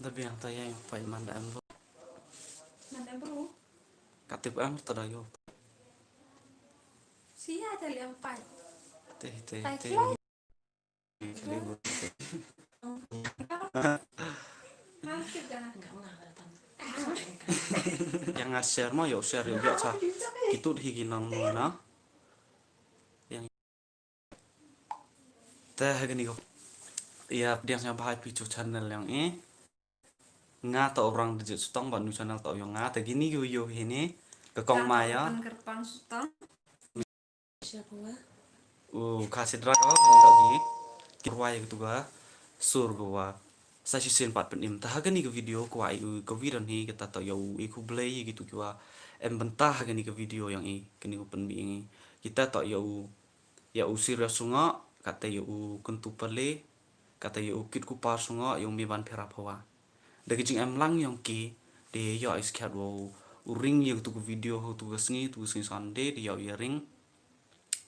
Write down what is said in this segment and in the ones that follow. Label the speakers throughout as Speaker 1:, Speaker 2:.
Speaker 1: Tapi yang tanya yang pai manda am
Speaker 2: Mana bro?
Speaker 1: katip am tadayo
Speaker 2: Siya tali ang pai.
Speaker 1: teh teh
Speaker 2: Pai
Speaker 1: teh
Speaker 2: klay.
Speaker 1: libur
Speaker 2: Masih ka.
Speaker 1: yang nge-share mo yo share yo biasa itu higinan na yang teh gini kok iya dia yang bahas picu channel yang nga to orang digit sutong ban channel to yo nga te gini yo ini ke kong maya
Speaker 2: Kerpan sutang. Siapa wa?
Speaker 1: kasih drag lagi kirwai gitu ga sur gua sa si sen pat penim tah gani ke video ko ai ko video ni kita to yo ku play gitu gua em bentah gani ke video yang kini ko pen bi kita to yo ya usir sunga kata yo kentu pale kata yo kit ku par sunga yo mi ban phera phawa de jing em lang yang ki de yo is khat wo ring yo tu video ho tu sngi sande de yo ring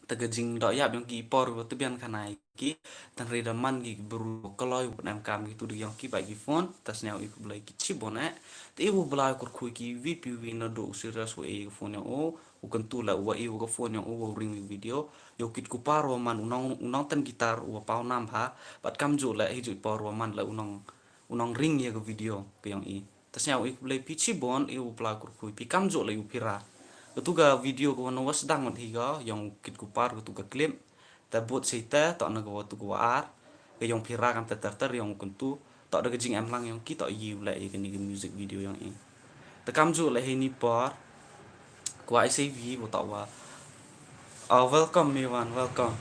Speaker 1: tegajing dok ya yang ki por tu bian kanai ki tan reda man gi buru kaloi nam kam gitu di yang ki bagi phone tas nyau iku blai ki chibone te ibu blai kur khu ki vp na do serious wo e phone o ukan tu la wa e wo phone o wo ring video yo kit ku paro man unong tan gitar wo pau nam ha bat kam ju la hiju por wo man la unong ring ya video ke yang tas nyau iku blai pi chibon ibu blai kur khu pi kam ju la upira ketuga video ko no was dang mat higa yang kit kupar ketuga klip ta bot sita ta na go tu go ar ke yang pira kam ter yang kuntu ta da jing em lang yang kita yu la ke ni music video yang ta kam ju la ni par kwa ICV bo ta wa welcome everyone welcome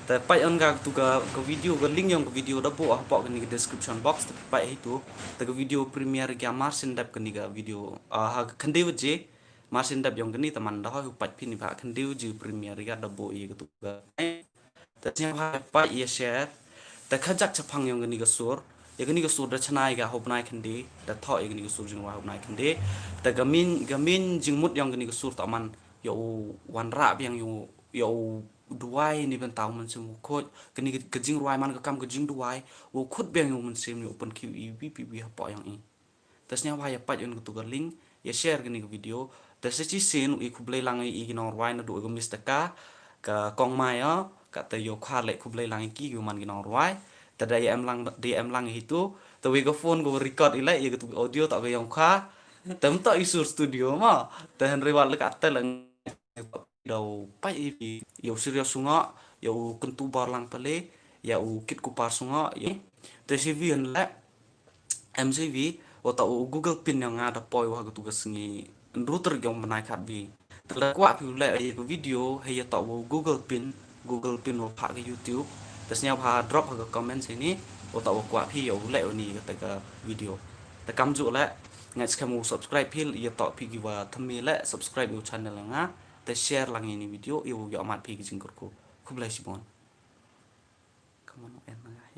Speaker 1: ta pai on ga tu ga video ga link yang video da bo apa ke ni description box ta pai itu ta video premiere ga marsin dap ke ni ga video ha khande je Marsin dap yang geni teman dah hupat pini pak kendiu ju premier ya dabo iya gitu ga tanya pa iya share ta khajak chapang yang geni gasur ya geni gasur da chanai ga hobnai kendi da tho ya geni gasur jing wa hobnai kendi ta gamin jingmut yang geni gasur taman yo wan rap yang yo duai ni ben tahu man semu khot geni gejing ruai man ka kam gejing duai wo khut beng yo man sem yo open QEV PB apa yang tasnya wah ya pat yon kutu link ya share gini video tas ci sen ku blay lang nor wai na do go mistaka ka kong maya kata yo khale ku blay lang ki yo man nor wai tada ya em lang itu to we go phone go record ilai ya gitu audio tak yang kha tem tak isur studio ma tan rewal le kata lang đầu pai yo serius sunga yo kentu bar lang pale ya kit ku par sunga ya tcv la MCV atau Google Pin yang ada poi wah tugas ni router yang menaikkan bi terlekuat pula video hay atau Google Pin wah ke YouTube terusnya wah drop ke komen sini atau kuat pi yo le ni kata video tekam ju le ngai kamu subscribe pil ya tak pi giwa thami le subscribe yo channel nga te share lang ini video yo amat pi jingkurku ku bless you bon come on